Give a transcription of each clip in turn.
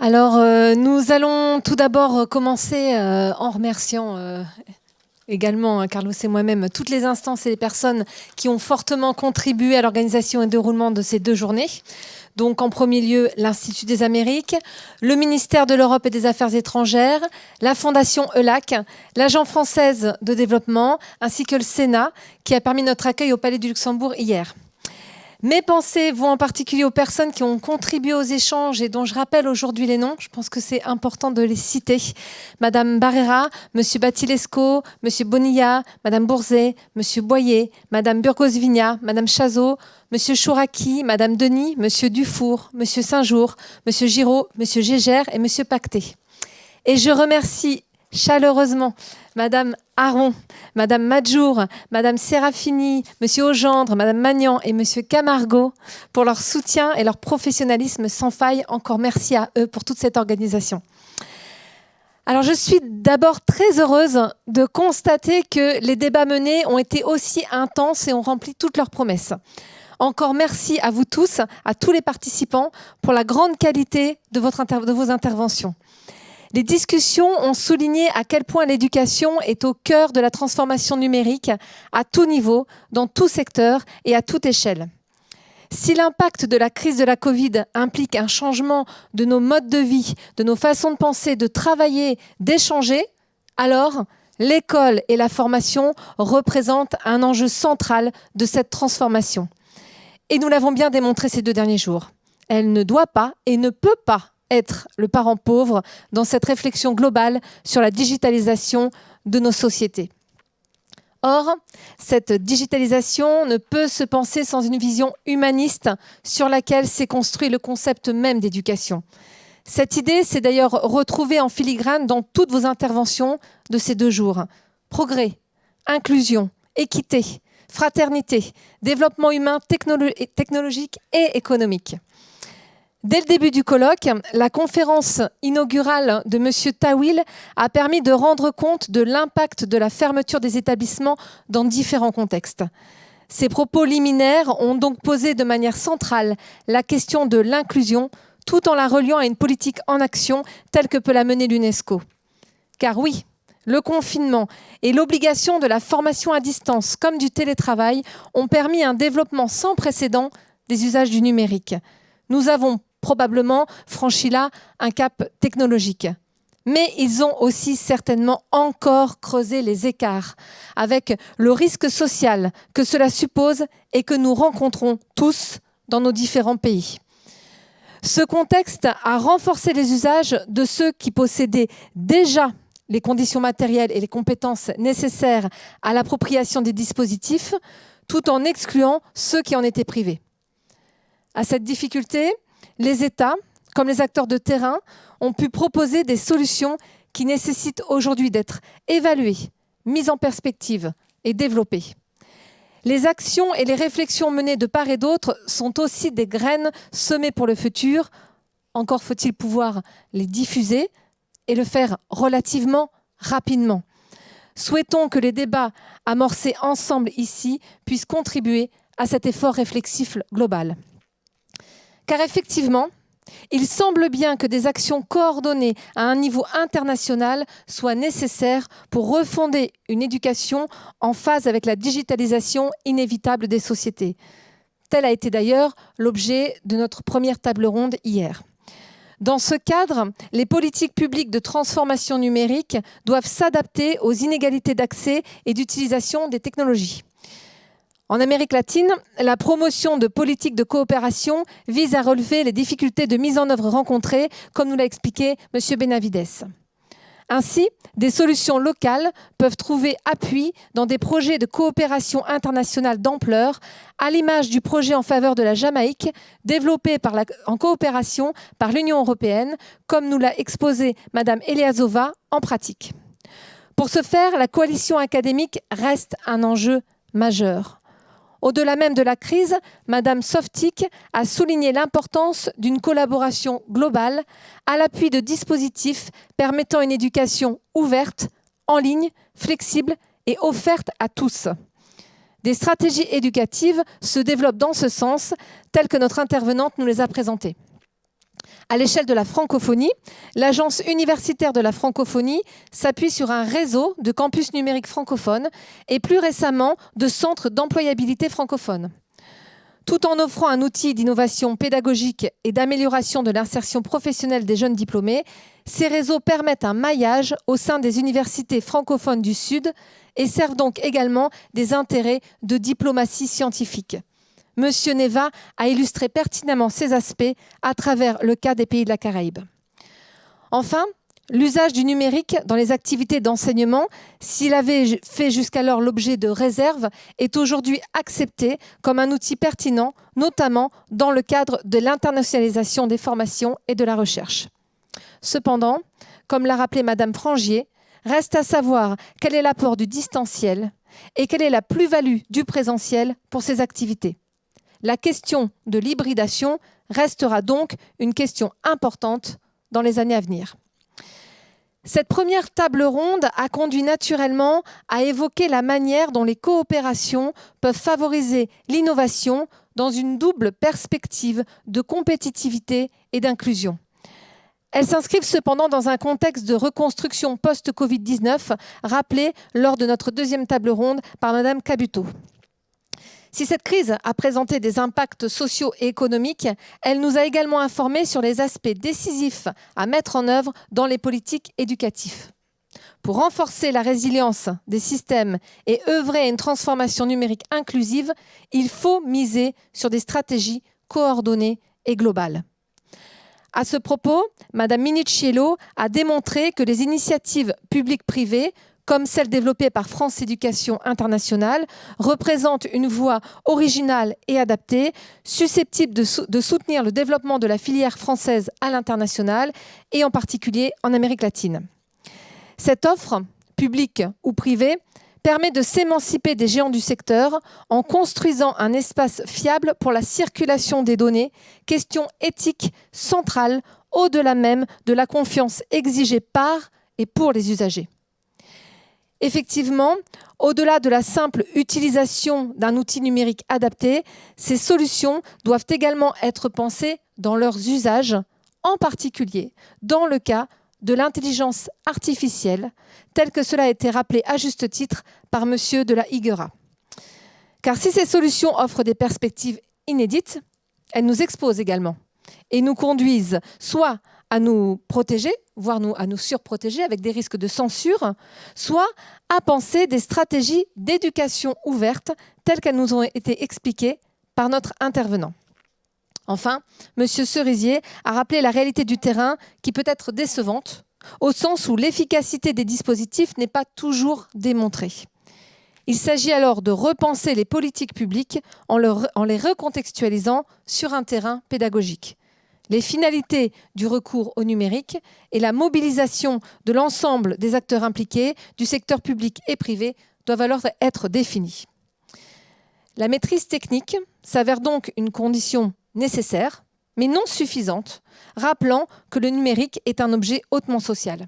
Alors, nous allons tout d'abord commencer en remerciant également, Carlos et moi-même, toutes les instances et les personnes qui ont fortement contribué à l'organisation et au déroulement de ces 2 journées. Donc, en premier lieu, l'Institut des Amériques, le ministère de l'Europe et des Affaires étrangères, la Fondation ELAC, l'Agence française de développement, ainsi que le Sénat, qui a permis notre accueil au Palais du Luxembourg hier. Mes pensées vont en particulier aux personnes qui ont contribué aux échanges et dont je rappelle aujourd'hui les noms. Je pense que c'est important de les citer. Madame Barrera, Monsieur Batilesco, Monsieur Bonilla, Madame Bourzet, Monsieur Boyer, Madame Burgos-Vigna, Madame Chazot, Monsieur Chouraki, Madame Denis, Monsieur Dufour, Monsieur Saint-Jour, Monsieur Giraud, Monsieur Gégère et Monsieur Pacté. Et je remercie chaleureusement Madame Aron, Madame Madjour, Madame Serafini, Monsieur Augendre, Madame Magnan et Monsieur Camargo pour leur soutien et leur professionnalisme sans faille. Encore merci à eux pour toute cette organisation. Alors je suis d'abord très heureuse de constater que les débats menés ont été aussi intenses et ont rempli toutes leurs promesses. Encore merci à vous tous, à tous les participants, pour la grande qualité de vos interventions. Les discussions ont souligné à quel point l'éducation est au cœur de la transformation numérique à tout niveau, dans tout secteur et à toute échelle. Si l'impact de la crise de la Covid implique un changement de nos modes de vie, de nos façons de penser, de travailler, d'échanger, alors l'école et la formation représentent un enjeu central de cette transformation. Et nous l'avons bien démontré ces 2 derniers jours. Elle ne doit pas et ne peut pas être le parent pauvre dans cette réflexion globale sur la digitalisation de nos sociétés. Or, cette digitalisation ne peut se penser sans une vision humaniste sur laquelle s'est construit le concept même d'éducation. Cette idée s'est d'ailleurs retrouvée en filigrane dans toutes vos interventions de ces 2 jours. Progrès, inclusion, équité, fraternité, développement humain, technologique et économique. Dès le début du colloque, la conférence inaugurale de M. Tawil a permis de rendre compte de l'impact de la fermeture des établissements dans différents contextes. Ces propos liminaires ont donc posé de manière centrale la question de l'inclusion, tout en la reliant à une politique en action telle que peut la mener l'UNESCO. Car oui, le confinement et l'obligation de la formation à distance comme du télétravail ont permis un développement sans précédent des usages du numérique. Nous avons probablement franchi là un cap technologique. Mais ils ont aussi certainement encore creusé les écarts avec le risque social que cela suppose et que nous rencontrons tous dans nos différents pays. Ce contexte a renforcé les usages de ceux qui possédaient déjà les conditions matérielles et les compétences nécessaires à l'appropriation des dispositifs, tout en excluant ceux qui en étaient privés. À cette difficulté, les États, comme les acteurs de terrain, ont pu proposer des solutions qui nécessitent aujourd'hui d'être évaluées, mises en perspective et développées. Les actions et les réflexions menées de part et d'autre sont aussi des graines semées pour le futur. Encore faut-il pouvoir les diffuser et le faire relativement rapidement. Souhaitons que les débats amorcés ensemble ici puissent contribuer à cet effort réflexif global. Car effectivement, il semble bien que des actions coordonnées à un niveau international soient nécessaires pour refonder une éducation en phase avec la digitalisation inévitable des sociétés. Tel a été d'ailleurs l'objet de notre première table ronde hier. Dans ce cadre, les politiques publiques de transformation numérique doivent s'adapter aux inégalités d'accès et d'utilisation des technologies. En Amérique latine, la promotion de politiques de coopération vise à relever les difficultés de mise en œuvre rencontrées, comme nous l'a expliqué M. Benavides. Ainsi, des solutions locales peuvent trouver appui dans des projets de coopération internationale d'ampleur, à l'image du projet en faveur de la Jamaïque, développé en coopération par l'Union européenne, comme nous l'a exposé Mme Eliasova en pratique. Pour ce faire, la coalition académique reste un enjeu majeur. Au-delà même de la crise, Mme Softik a souligné l'importance d'une collaboration globale à l'appui de dispositifs permettant une éducation ouverte, en ligne, flexible et offerte à tous. Des stratégies éducatives se développent dans ce sens, telles que notre intervenante nous les a présentées. À l'échelle de la francophonie, l'Agence universitaire de la francophonie s'appuie sur un réseau de campus numériques francophones et plus récemment de centres d'employabilité francophones. Tout en offrant un outil d'innovation pédagogique et d'amélioration de l'insertion professionnelle des jeunes diplômés, ces réseaux permettent un maillage au sein des universités francophones du Sud et servent donc également des intérêts de diplomatie scientifique. Monsieur Neva a illustré pertinemment ces aspects à travers le cas des pays de la Caraïbe. Enfin, l'usage du numérique dans les activités d'enseignement, s'il avait fait jusqu'alors l'objet de réserves, est aujourd'hui accepté comme un outil pertinent, notamment dans le cadre de l'internationalisation des formations et de la recherche. Cependant, comme l'a rappelé Madame Frangier, reste à savoir quel est l'apport du distanciel et quelle est la plus-value du présentiel pour ces activités. La question de l'hybridation restera donc une question importante dans les années à venir. Cette première table ronde a conduit naturellement à évoquer la manière dont les coopérations peuvent favoriser l'innovation dans une double perspective de compétitivité et d'inclusion. Elles s'inscrivent cependant dans un contexte de reconstruction post-Covid-19, rappelé lors de notre deuxième table ronde par Madame Cabuteau. Si cette crise a présenté des impacts sociaux et économiques, elle nous a également informés sur les aspects décisifs à mettre en œuvre dans les politiques éducatives. Pour renforcer la résilience des systèmes et œuvrer à une transformation numérique inclusive, il faut miser sur des stratégies coordonnées et globales. À ce propos, Mme Minichiello a démontré que les initiatives publiques-privées, comme celle développée par France Éducation Internationale, représente une voie originale et adaptée, susceptible de soutenir le développement de la filière française à l'international et en particulier en Amérique latine. Cette offre, publique ou privée, permet de s'émanciper des géants du secteur en construisant un espace fiable pour la circulation des données, question éthique centrale au-delà même de la confiance exigée par et pour les usagers. Effectivement, au-delà de la simple utilisation d'un outil numérique adapté, ces solutions doivent également être pensées dans leurs usages, en particulier dans le cas de l'intelligence artificielle, tel que cela a été rappelé à juste titre par M. de la Higuera. Car si ces solutions offrent des perspectives inédites, elles nous exposent également et nous conduisent soit à nous protéger, voire à nous surprotéger avec des risques de censure, soit à penser des stratégies d'éducation ouverte telles qu'elles nous ont été expliquées par notre intervenant. Enfin, M. Cerisier a rappelé la réalité du terrain qui peut être décevante, au sens où l'efficacité des dispositifs n'est pas toujours démontrée. Il s'agit alors de repenser les politiques publiques en les recontextualisant sur un terrain pédagogique. Les finalités du recours au numérique et la mobilisation de l'ensemble des acteurs impliqués, du secteur public et privé, doivent alors être définies. La maîtrise technique s'avère donc une condition nécessaire, mais non suffisante, rappelant que le numérique est un objet hautement social.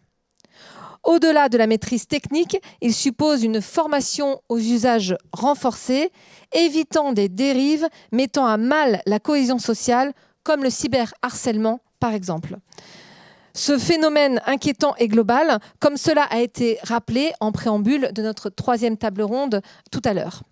Au-delà de la maîtrise technique, il suppose une formation aux usages renforcés, évitant des dérives mettant à mal la cohésion sociale, comme le cyberharcèlement par exemple. Ce phénomène inquiétant et global, comme cela a été rappelé en préambule de notre troisième table ronde tout à l'heure.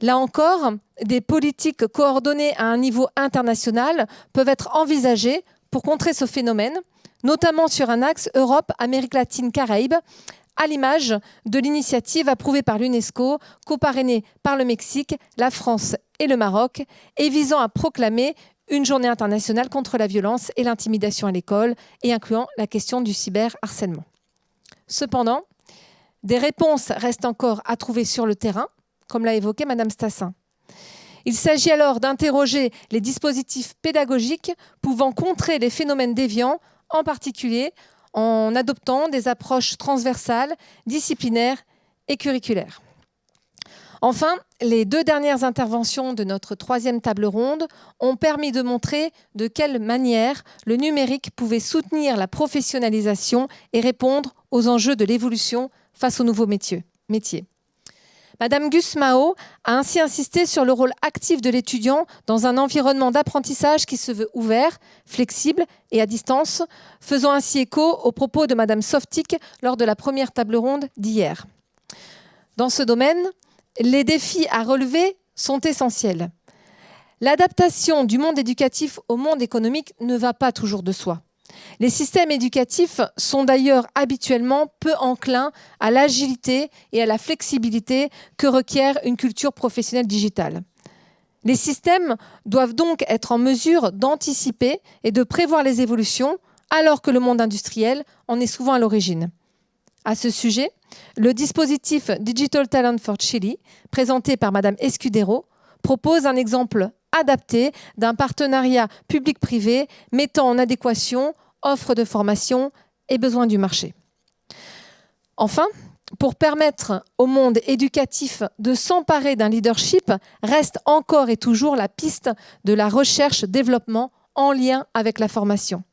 Là encore, des politiques coordonnées à un niveau international peuvent être envisagées pour contrer ce phénomène, notamment sur un axe Europe-Amérique latine-Caraïbes, à l'image de l'initiative approuvée par l'UNESCO, coparrainée par le Mexique, la France et le Maroc, et visant à proclamer une journée internationale contre la violence et l'intimidation à l'école, et incluant la question du cyberharcèlement. Cependant, des réponses restent encore à trouver sur le terrain, comme l'a évoqué Mme Stassin. Il s'agit alors d'interroger les dispositifs pédagogiques pouvant contrer les phénomènes déviants, en particulier en adoptant des approches transversales, disciplinaires et curriculaires. Enfin, les deux dernières interventions de notre troisième table ronde ont permis de montrer de quelle manière le numérique pouvait soutenir la professionnalisation et répondre aux enjeux de l'évolution face aux nouveaux métiers. Madame Gusmao a ainsi insisté sur le rôle actif de l'étudiant dans un environnement d'apprentissage qui se veut ouvert, flexible et à distance, faisant ainsi écho aux propos de Madame Softik lors de la première table ronde d'hier. Dans ce domaine, les défis à relever sont essentiels. L'adaptation du monde éducatif au monde économique ne va pas toujours de soi. Les systèmes éducatifs sont d'ailleurs habituellement peu enclins à l'agilité et à la flexibilité que requiert une culture professionnelle digitale. Les systèmes doivent donc être en mesure d'anticiper et de prévoir les évolutions, alors que le monde industriel en est souvent à l'origine. À ce sujet, le dispositif Digital Talent for Chile, présenté par Madame Escudero, propose un exemple adapté d'un partenariat public-privé mettant en adéquation offre de formation et besoins du marché. Enfin, pour permettre au monde éducatif de s'emparer d'un leadership, reste encore et toujours la piste de la recherche-développement en lien avec la formation.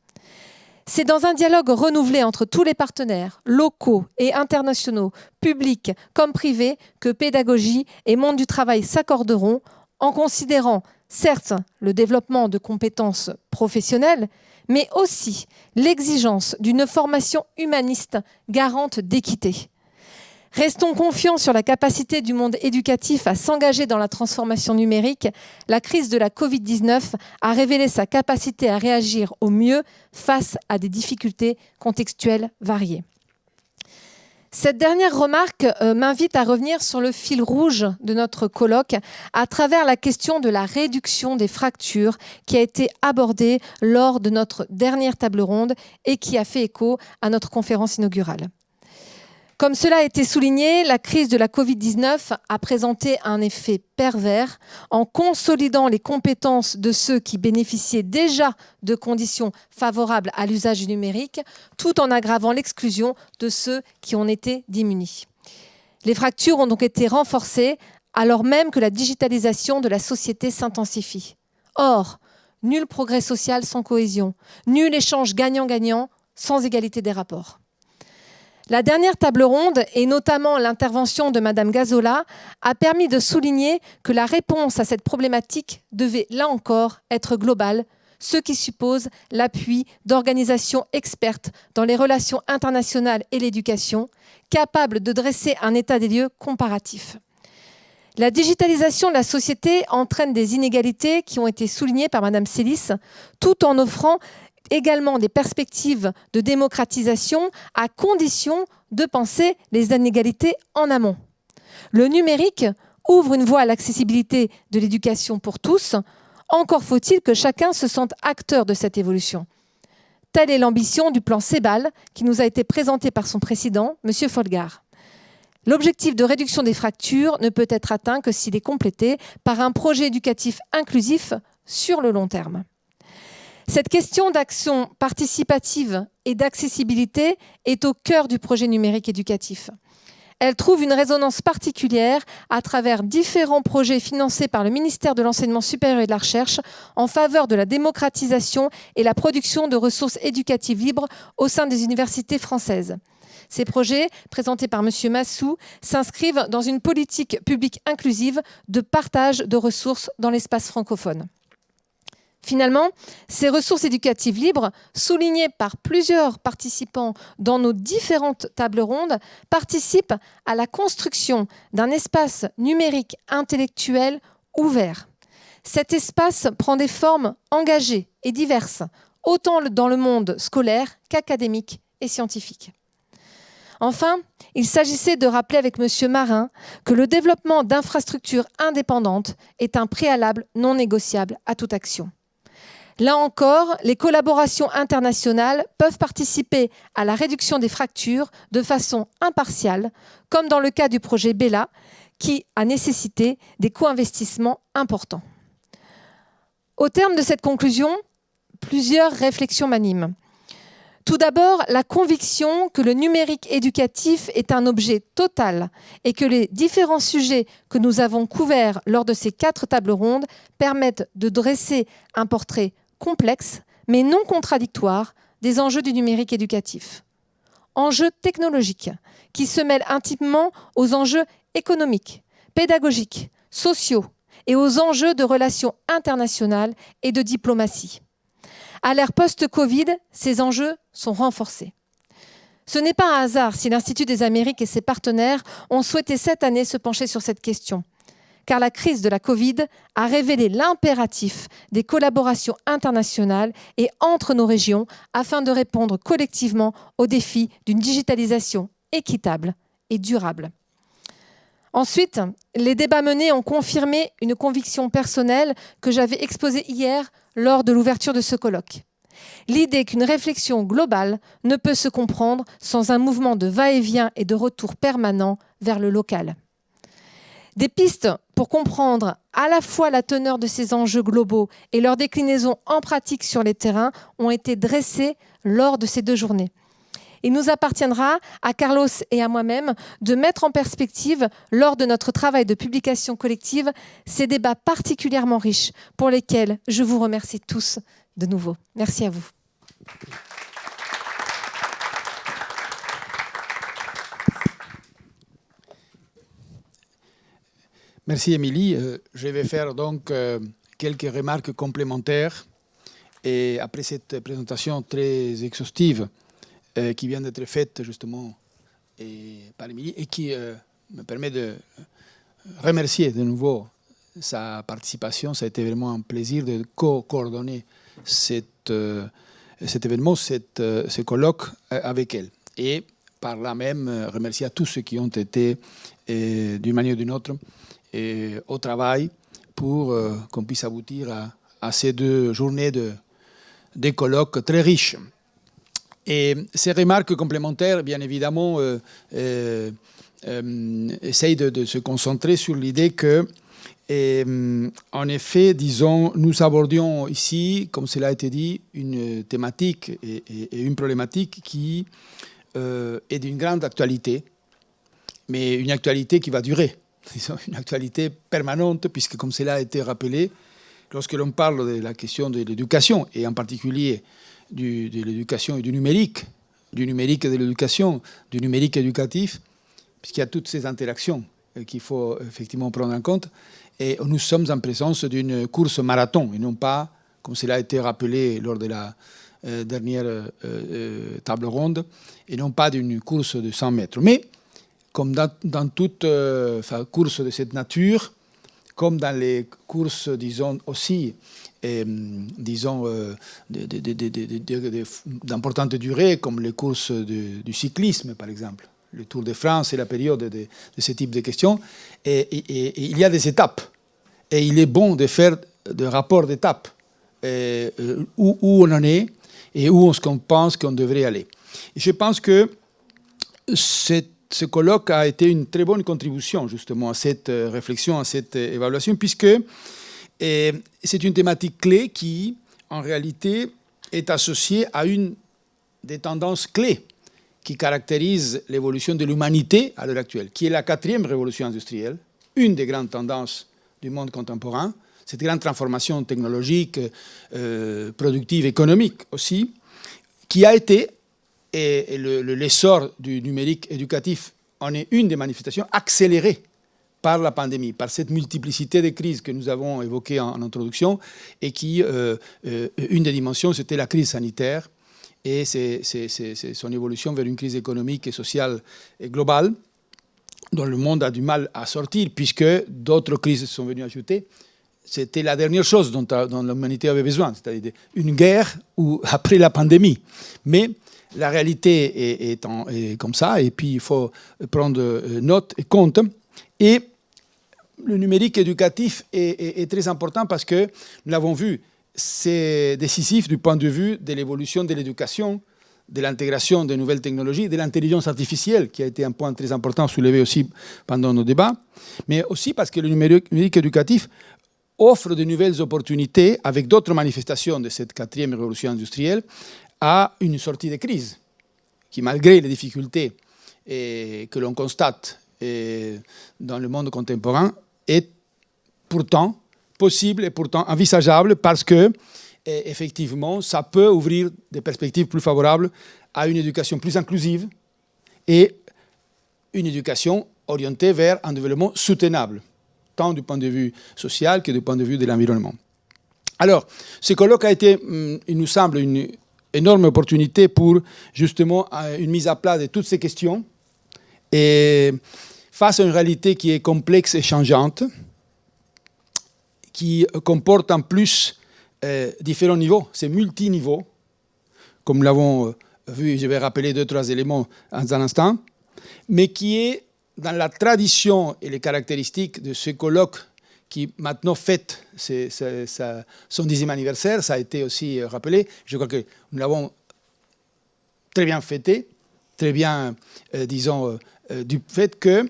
C'est dans un dialogue renouvelé entre tous les partenaires, locaux et internationaux, publics comme privés, que pédagogie et monde du travail s'accorderont en considérant, certes, le développement de compétences professionnelles, mais aussi l'exigence d'une formation humaniste garante d'équité. Restons confiants sur la capacité du monde éducatif à s'engager dans la transformation numérique. La crise de la Covid-19 a révélé sa capacité à réagir au mieux face à des difficultés contextuelles variées. Cette dernière remarque m'invite à revenir sur le fil rouge de notre colloque à travers la question de la réduction des fractures qui a été abordée lors de notre dernière table ronde et qui a fait écho à notre conférence inaugurale. Comme cela a été souligné, la crise de la Covid-19 a présenté un effet pervers en consolidant les compétences de ceux qui bénéficiaient déjà de conditions favorables à l'usage du numérique, tout en aggravant l'exclusion de ceux qui en étaient démunis. Les fractures ont donc été renforcées alors même que la digitalisation de la société s'intensifie. Or, nul progrès social sans cohésion, nul échange gagnant-gagnant sans égalité des rapports. La dernière table ronde, et notamment l'intervention de Madame Gazola, a permis de souligner que la réponse à cette problématique devait, là encore, être globale, ce qui suppose l'appui d'organisations expertes dans les relations internationales et l'éducation, capables de dresser un état des lieux comparatif. La digitalisation de la société entraîne des inégalités qui ont été soulignées par Madame Sélis, tout en offrant également des perspectives de démocratisation à condition de penser les inégalités en amont. Le numérique ouvre une voie à l'accessibilité de l'éducation pour tous. Encore faut-il que chacun se sente acteur de cette évolution. Telle est l'ambition du plan CEBAL qui nous a été présenté par son président, M. Folgard. L'objectif de réduction des fractures ne peut être atteint que s'il est complété par un projet éducatif inclusif sur le long terme. Cette question d'action participative et d'accessibilité est au cœur du projet numérique éducatif. Elle trouve une résonance particulière à travers différents projets financés par le ministère de l'Enseignement supérieur et de la Recherche en faveur de la démocratisation et la production de ressources éducatives libres au sein des universités françaises. Ces projets, présentés par M. Massou, s'inscrivent dans une politique publique inclusive de partage de ressources dans l'espace francophone. Finalement, ces ressources éducatives libres, soulignées par plusieurs participants dans nos différentes tables rondes, participent à la construction d'un espace numérique intellectuel ouvert. Cet espace prend des formes engagées et diverses, autant dans le monde scolaire qu'académique et scientifique. Enfin, il s'agissait de rappeler avec M. Marin que le développement d'infrastructures indépendantes est un préalable non négociable à toute action. Là encore, les collaborations internationales peuvent participer à la réduction des fractures de façon impartiale, comme dans le cas du projet Bella, qui a nécessité des co-investissements importants. Au terme de cette conclusion, plusieurs réflexions m'animent. Tout d'abord, la conviction que le numérique éducatif est un objet total et que les différents sujets que nous avons couverts lors de ces 4 tables rondes permettent de dresser un portrait complexe, mais non contradictoire, des enjeux du numérique éducatif. Enjeux technologiques qui se mêlent intimement aux enjeux économiques, pédagogiques, sociaux et aux enjeux de relations internationales et de diplomatie. À l'ère post-Covid, ces enjeux sont renforcés. Ce n'est pas un hasard si l'Institut des Amériques et ses partenaires ont souhaité cette année se pencher sur cette question, car la crise de la Covid a révélé l'impératif des collaborations internationales et entre nos régions afin de répondre collectivement aux défis d'une digitalisation équitable et durable. Ensuite, les débats menés ont confirmé une conviction personnelle que j'avais exposée hier lors de l'ouverture de ce colloque. L'idée qu'une réflexion globale ne peut se comprendre sans un mouvement de va-et-vient et de retour permanent vers le local. Des pistes pour comprendre à la fois la teneur de ces enjeux globaux et leur déclinaison en pratique sur les terrains ont été dressées lors de ces 2 journées. Il nous appartiendra, à Carlos et à moi-même, de mettre en perspective, lors de notre travail de publication collective, ces débats particulièrement riches pour lesquels je vous remercie tous de nouveau. Merci à vous. Merci Émilie. Je vais faire donc quelques remarques complémentaires et après cette présentation très exhaustive qui vient d'être faite justement par Émilie et qui me permet de remercier de nouveau sa participation. Ça a été vraiment un plaisir de coordonner cet événement, ce colloque avec elle. Et par là même, remercier à tous ceux qui ont été, d'une manière ou d'une autre, au travail pour qu'on puisse aboutir à ces 2 journées de colloques très riches. Et ces remarques complémentaires, bien évidemment, essayent de se concentrer sur l'idée que, en effet, disons, nous abordions ici, comme cela a été dit, une thématique et une problématique qui est d'une grande actualité, mais une actualité qui va durer, disons, une actualité permanente, puisque, comme cela a été rappelé, lorsque l'on parle de la question de l'éducation, et en particulier de l'éducation et du numérique et de l'éducation, du numérique éducatif, puisqu'il y a toutes ces interactions qu'il faut effectivement prendre en compte, et nous sommes en présence d'une course marathon, et non pas, comme cela a été rappelé lors de la dernière table ronde, et non pas d'une course de 100 mètres. Mais, comme dans toute course de cette nature, comme dans les courses, disons, aussi, disons, d'importante durée, comme les courses du cyclisme, par exemple, le Tour de France et la période de ce type de questions, et il y a des étapes. Et il est bon de faire des rapports d'étapes, où on en est et où on pense qu'on devrait aller. Et je pense que ce colloque a été une très bonne contribution justement à cette réflexion, à cette évaluation, puisque c'est une thématique clé qui, en réalité, est associée à une des tendances clés qui caractérise l'évolution de l'humanité à l'heure actuelle, qui est la 4e révolution industrielle, une des grandes tendances du monde contemporain, cette grande transformation technologique, productive, économique aussi, qui a été, et l'essor du numérique éducatif en est une des manifestations accélérées par la pandémie, par cette multiplicité de crises que nous avons évoquées en introduction, et qui, une des dimensions, c'était la crise sanitaire, et c'est son évolution vers une crise économique et sociale et globale, dont le monde a du mal à sortir, puisque d'autres crises sont venues ajouter. C'était la dernière chose dont l'humanité avait besoin, c'est-à-dire une guerre ou après la pandémie. Mais la réalité est comme ça, et puis il faut prendre note et compte. Et le numérique éducatif est très important parce que, nous l'avons vu, c'est décisif du point de vue de l'évolution de l'éducation, de l'intégration des nouvelles technologies, de l'intelligence artificielle, qui a été un point très important soulevé aussi pendant nos débats, mais aussi parce que le numérique éducatif offre de nouvelles opportunités, avec d'autres manifestations de cette 4e révolution industrielle, à une sortie de crise, qui, malgré les difficultés que l'on constate dans le monde contemporain, est pourtant possible et pourtant envisageable, parce que, effectivement, ça peut ouvrir des perspectives plus favorables à une éducation plus inclusive et une éducation orientée vers un développement soutenable. tant du point de vue social que du point de vue de l'environnement. Alors, ce colloque a été, il nous semble, une énorme opportunité pour justement une mise à plat de toutes ces questions, et face à une réalité qui est complexe et changeante, qui comporte en plus différents niveaux, c'est multiniveaux, comme nous l'avons vu, je vais rappeler 2-3 éléments dans un instant, mais qui est dans la tradition et les caractéristiques de ce colloque qui maintenant fête son 10e anniversaire. Ça a été aussi rappelé. Je crois que nous l'avons très bien fêté, très bien, disons, du fait que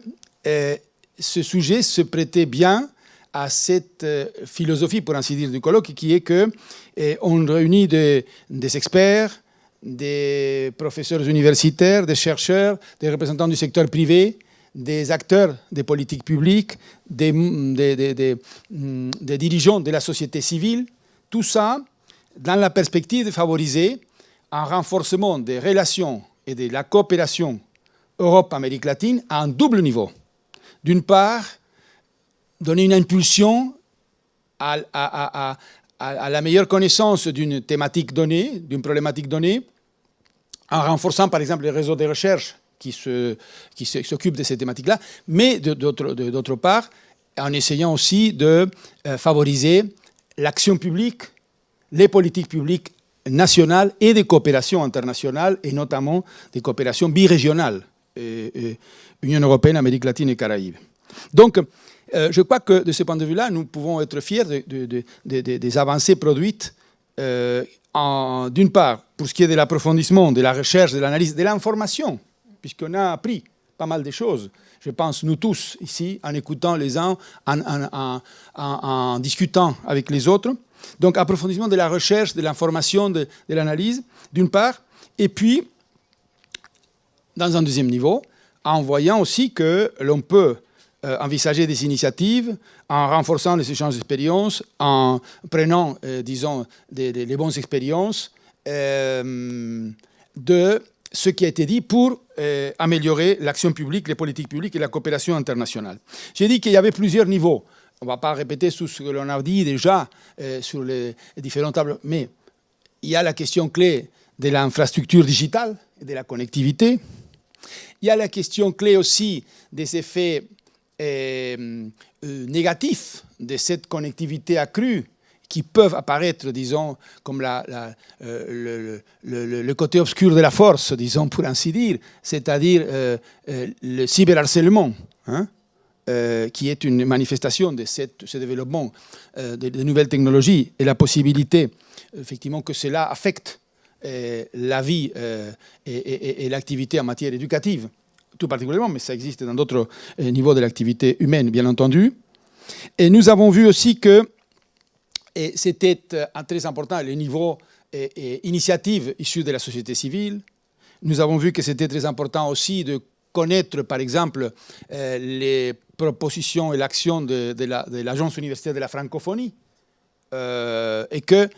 ce sujet se prêtait bien à cette philosophie, pour ainsi dire, du colloque, qui est qu'on réunit des experts, des professeurs universitaires, des chercheurs, des représentants du secteur privé, des acteurs des politiques publiques, des dirigeants de la société civile, tout ça dans la perspective de favoriser un renforcement des relations et de la coopération Europe-Amérique latine à un double niveau. D'une part, donner une impulsion à la meilleure connaissance d'une thématique donnée, d'une problématique donnée, en renforçant par exemple les réseaux de recherche qui s'occupent de ces thématiques-là, mais d'autre part, en essayant aussi de favoriser l'action publique, les politiques publiques nationales et des coopérations internationales, et notamment des coopérations birégionales, Union européenne, Amérique latine et Caraïbes. Donc, je crois que de ce point de vue-là, nous pouvons être fiers des avancées produites, d'une part, pour ce qui est de l'approfondissement, de la recherche, de l'analyse, de l'information, puisqu'on a appris pas mal de choses. Je pense, nous tous, ici, en écoutant les uns, en discutant avec les autres. Donc, approfondissement de la recherche, de l'information, de l'analyse, d'une part. Et puis, dans un deuxième niveau, en voyant aussi que l'on peut envisager des initiatives en renforçant les échanges d'expériences, en prenant, disons, les bonnes expériences de ce qui a été dit pour améliorer l'action publique, les politiques publiques et la coopération internationale. J'ai dit qu'il y avait plusieurs niveaux. On ne va pas répéter tout ce que l'on a dit déjà sur les différents tableaux, mais il y a la question clé de l'infrastructure digitale et de la connectivité. Il y a la question clé aussi des effets négatifs de cette connectivité accrue qui peuvent apparaître, disons, comme le côté obscur de la force, disons, pour ainsi dire, c'est-à-dire le cyberharcèlement, hein, qui est une manifestation de ce développement de nouvelles technologies et la possibilité, effectivement, que cela affecte la vie et l'activité en matière éducative, tout particulièrement, mais ça existe dans d'autres niveaux de l'activité humaine, bien entendu. Et nous avons vu aussi que c'était très important le niveau initiative issue de la société civile. Nous avons vu que c'était très important aussi de connaître, par exemple, les propositions et l'action de l'Agence universitaire de la francophonie, et que,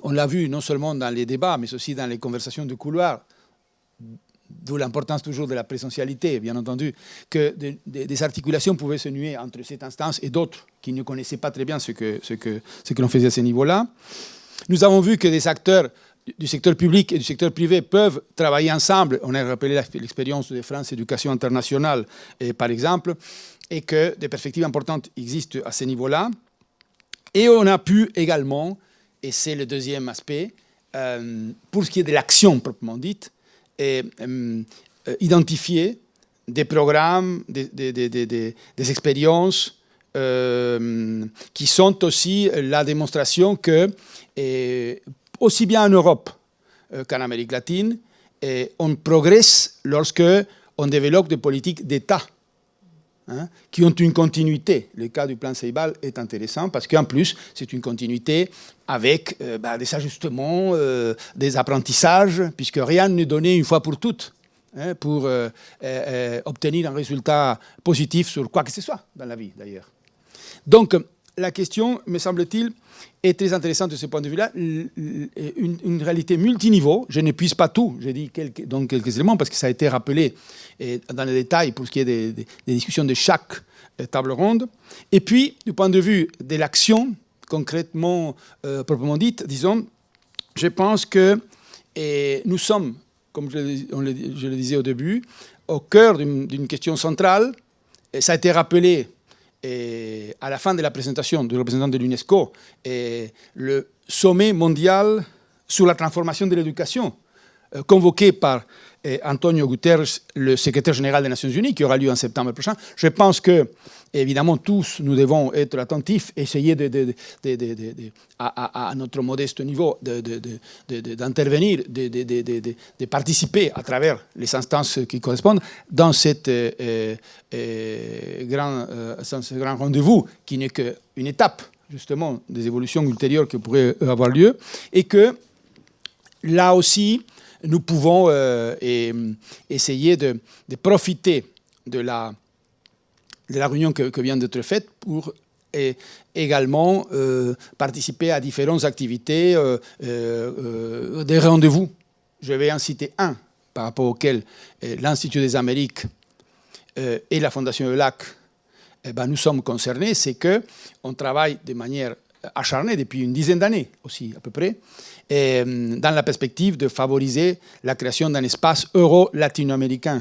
on l'a vu non seulement dans les débats, mais aussi dans les conversations de couloir, d'où l'importance toujours de la présentialité, bien entendu, que des articulations pouvaient se nouer entre cette instance et d'autres qui ne connaissaient pas très bien ce que l'on faisait à ce niveau-là. Nous avons vu que des acteurs du secteur public et du secteur privé peuvent travailler ensemble. On a rappelé l'expérience de France Éducation Internationale, par exemple, et que des perspectives importantes existent à ce niveau-là. Et on a pu également, et c'est le deuxième aspect, pour ce qui est de l'action proprement dite, identifier des programmes, des expériences qui sont aussi la démonstration que, aussi bien en Europe qu'en Amérique latine, on progresse lorsque on développe des politiques d'État, hein, qui ont une continuité. Le cas du plan Ceibal est intéressant parce qu'en plus, c'est une continuité avec des ajustements, des apprentissages, puisque rien n'est donné une fois pour toutes, hein, pour obtenir un résultat positif sur quoi que ce soit dans la vie, d'ailleurs. Donc, la question, me semble-t-il, est très intéressante de ce point de vue-là. Une réalité multiniveau. Je n'épuise pas tout. J'ai dit quelques éléments parce que ça a été rappelé dans les détails pour ce qui est des discussions de chaque table ronde. Et puis, du point de vue de l'action, concrètement, proprement dite, disons, je pense que nous sommes, comme je le disais au début, au cœur d'une question centrale. Et ça a été rappelé à la fin de la présentation du représentant de l'UNESCO, le sommet mondial sur la transformation de l'éducation, convoqué par Antonio Guterres, le secrétaire général des Nations Unies, qui aura lieu en septembre prochain. Je pense que, évidemment, tous, nous devons être attentifs, essayer à notre modeste niveau d'intervenir, de participer à travers les instances qui correspondent dans ce grand rendez-vous, qui n'est qu'une étape, justement, des évolutions ultérieures qui pourraient avoir lieu, et que, là aussi, nous pouvons essayer de profiter de la réunion que vient d'être faite pour également participer à différentes activités, des rendez-vous. Je vais en citer un par rapport auquel l'Institut des Amériques et la Fondation ELAC, nous sommes concernés, c'est qu'on travaille de manière acharnée depuis une dizaine d'années aussi à peu près, dans la perspective de favoriser la création d'un espace euro-latino-américain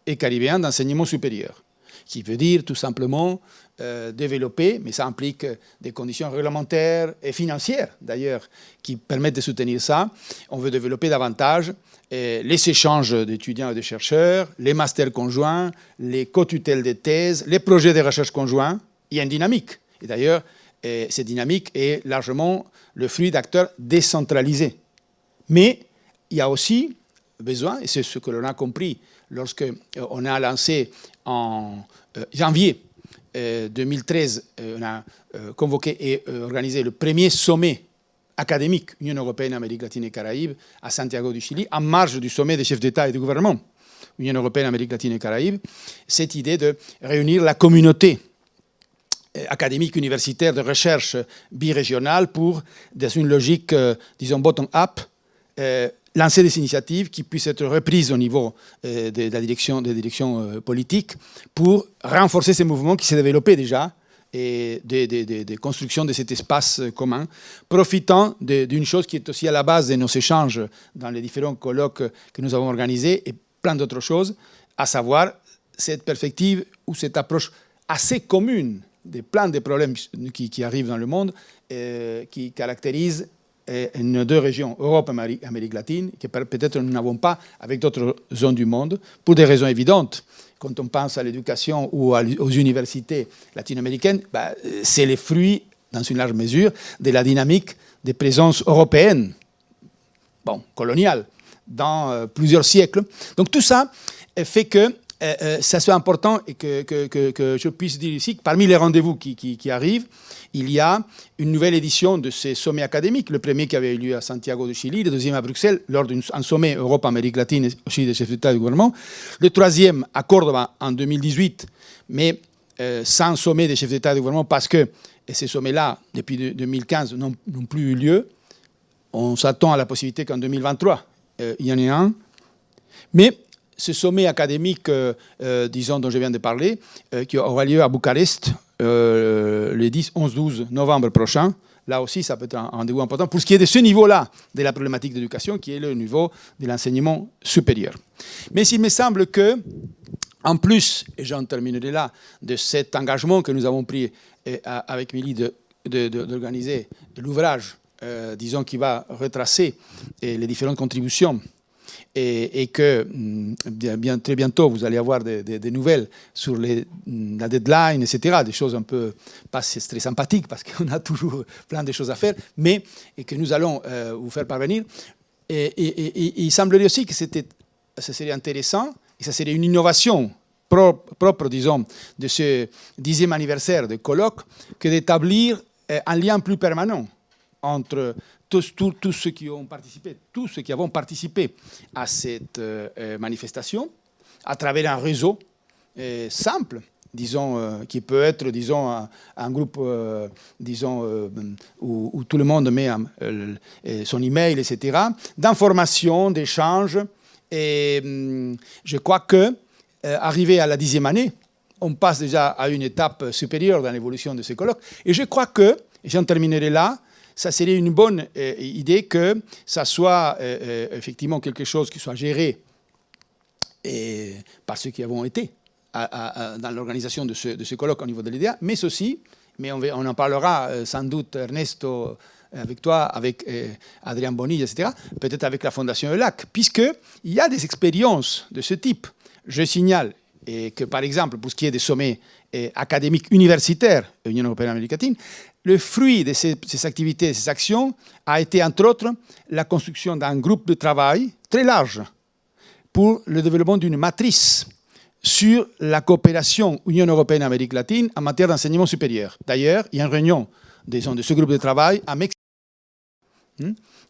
et caribéen d'enseignement supérieur, qui veut dire tout simplement développer, mais ça implique des conditions réglementaires et financières d'ailleurs qui permettent de soutenir ça. On veut développer davantage les échanges d'étudiants et de chercheurs, les masters conjoints, les co-tutelles de thèses, les projets de recherche conjoints. Il y a une dynamique. Et d'ailleurs, cette dynamique est largement le fruit d'acteurs décentralisés. Mais il y a aussi besoin, et c'est ce que l'on a compris lorsqu'on a lancé en janvier 2013, on a convoqué et organisé le premier sommet académique Union européenne, Amérique latine et Caraïbes à Santiago du Chili, en marge du sommet des chefs d'État et de gouvernement Union européenne, Amérique latine et Caraïbes, cette idée de réunir la communauté académique, universitaire, de recherche birégionale pour, dans une logique, disons, bottom-up, lancer des initiatives qui puissent être reprises au niveau de la direction politique pour renforcer ces mouvements qui s'est développé déjà et de construction de cet espace commun, profitant d'une chose qui est aussi à la base de nos échanges dans les différents colloques que nous avons organisés et plein d'autres choses, à savoir cette perspective ou cette approche assez commune de plein de problèmes qui arrivent dans le monde, qui caractérisent nos deux régions, Europe et Amérique latine, que peut-être nous n'avons pas avec d'autres zones du monde, pour des raisons évidentes. Quand on pense à l'éducation ou aux universités latino-américaines, c'est le fruit, dans une large mesure, de la dynamique des présences européennes, coloniales, dans plusieurs siècles. Donc tout ça fait que ça soit important et que je puisse dire ici que parmi les rendez-vous qui arrivent, il y a une nouvelle édition de ces sommets académiques, le premier qui avait eu lieu à Santiago du Chili, le deuxième à Bruxelles, lors d'un sommet Europe-Amérique latine et aussi des chefs d'État et de gouvernement, le troisième à Cordoba en 2018, mais sans sommet des chefs d'État et de gouvernement parce que ces sommets-là, depuis 2015, n'ont plus eu lieu. On s'attend à la possibilité qu'en 2023, il y en ait un. Mais ce sommet académique, disons, dont je viens de parler, qui aura lieu à Bucarest le 10, 11, 12 novembre prochain, là aussi, ça peut être un rendez-vous important pour ce qui est de ce niveau-là de la problématique d'éducation, qui est le niveau de l'enseignement supérieur. Mais il me semble que, en plus, et j'en terminerai là, de cet engagement que nous avons pris avec Mélie d'organiser l'ouvrage, disons, qui va retracer les différentes contributions et que très bientôt, vous allez avoir des nouvelles sur la deadline, etc., des choses un peu pas très sympathiques, parce qu'on a toujours plein de choses à faire, mais et que nous allons vous faire parvenir. Et il semblerait aussi que ça serait intéressant, et ça serait une innovation propre, disons, de ce 10e anniversaire de colloque, que d'établir un lien plus permanent entre tous ceux qui ont participé à cette manifestation, à travers un réseau simple, disons, qui peut être, disons, un groupe, disons, où tout le monde met son email, etc., d'information, d'échange. Et je crois que, arrivé à la 10e année, on passe déjà à une étape supérieure dans l'évolution de ces colloques. Et je crois que, et j'en terminerai là, ça serait une bonne idée que ça soit effectivement quelque chose qui soit géré par ceux qui avons été dans l'organisation de ce colloque au niveau de l'IDEA, mais aussi, mais on en parlera sans doute, Ernesto, avec toi, avec Adrien Bonilla, etc., peut-être avec la Fondation ELAC, puisqu'il y a des expériences de ce type. Je signale que, par exemple, pour ce qui est des sommets académiques universitaires de l'Union européenne et Amérique latine, le fruit de ces activités, de ces actions, a été, entre autres, la construction d'un groupe de travail très large pour le développement d'une matrice sur la coopération Union européenne-Amérique latine en matière d'enseignement supérieur. D'ailleurs, il y a une réunion de ce groupe de travail à Mexico.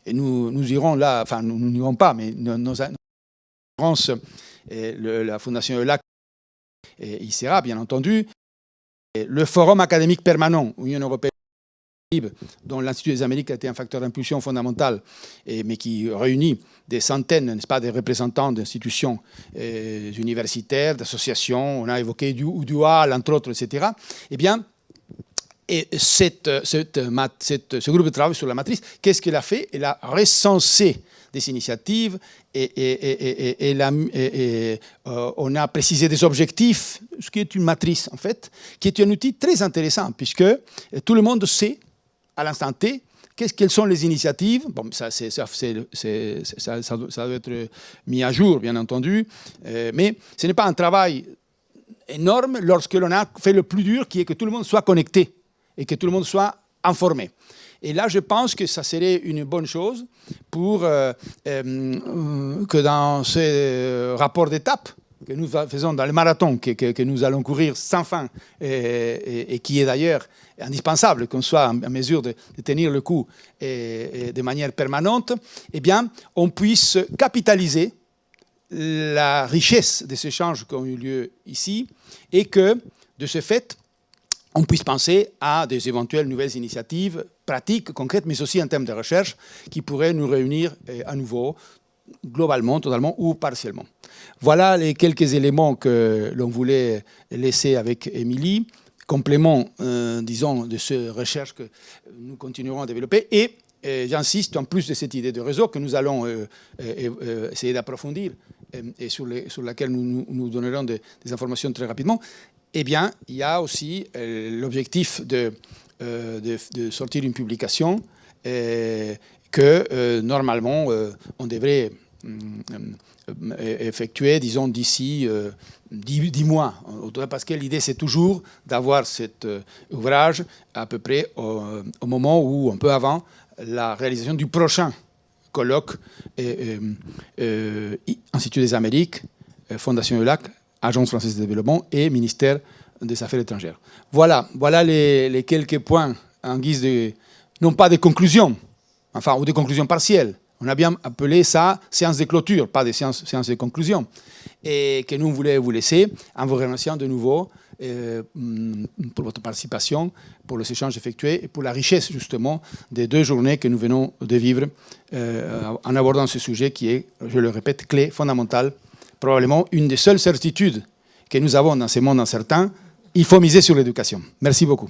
Et nous irons là, enfin, nous n'irons pas, mais la Fondation ELAC y sera, bien entendu. Et le Forum académique permanent Union européenne, dont l'Institut des Amériques a été un facteur d'impulsion fondamental, mais qui réunit des centaines, n'est-ce pas, de représentants d'institutions universitaires, d'associations, on a évoqué du UDUAL, entre autres, etc. Eh bien, ce groupe de travail sur la matrice, qu'est-ce qu'elle a fait? Elle a recensé des initiatives et on a précisé des objectifs, ce qui est une matrice, en fait, qui est un outil très intéressant, puisque tout le monde sait, à l'instant T, quelles sont les initiatives. Bon, ça doit être mis à jour, bien entendu, mais ce n'est pas un travail énorme lorsque l'on a fait le plus dur, qui est que tout le monde soit connecté et que tout le monde soit informé. Et là, je pense que ça serait une bonne chose pour que dans ce rapport d'étape que nous faisons dans le marathon, que nous allons courir sans fin, et qui est d'ailleurs indispensable qu'on soit en mesure de tenir le coup et de manière permanente, eh bien, on puisse capitaliser la richesse des échanges qui ont eu lieu ici et que, de ce fait, on puisse penser à des éventuelles nouvelles initiatives pratiques, concrètes, mais aussi en termes de recherche, qui pourraient nous réunir à nouveau, globalement, totalement ou partiellement. Voilà les quelques éléments que l'on voulait laisser avec Émilie, complément, disons, de ces recherches que nous continuerons à développer. Et j'insiste, en plus de cette idée de réseau que nous allons essayer d'approfondir et sur laquelle nous donnerons des informations très rapidement, eh bien, il y a aussi l'objectif de sortir une publication que, normalement, on devrait effectuer, disons, d'ici 10 mois. Parce que l'idée, c'est toujours d'avoir cet ouvrage à peu près au moment où, un peu avant, la réalisation du prochain colloque Institut des Amériques, Fondation ELAC, Agence française de développement et ministère des Affaires étrangères. Voilà les quelques points en guise de, non pas de conclusion, enfin, ou de conclusion partielle. On a bien appelé ça séance de clôture, pas de séance de conclusion. Et que nous voulons vous laisser en vous remerciant de nouveau pour votre participation, pour les échanges effectués et pour la richesse, justement, des 2 journées que nous venons de vivre en abordant ce sujet qui est, je le répète, clé, fondamentale, probablement une des seules certitudes que nous avons dans ce monde incertain. Il faut miser sur l'éducation. Merci beaucoup.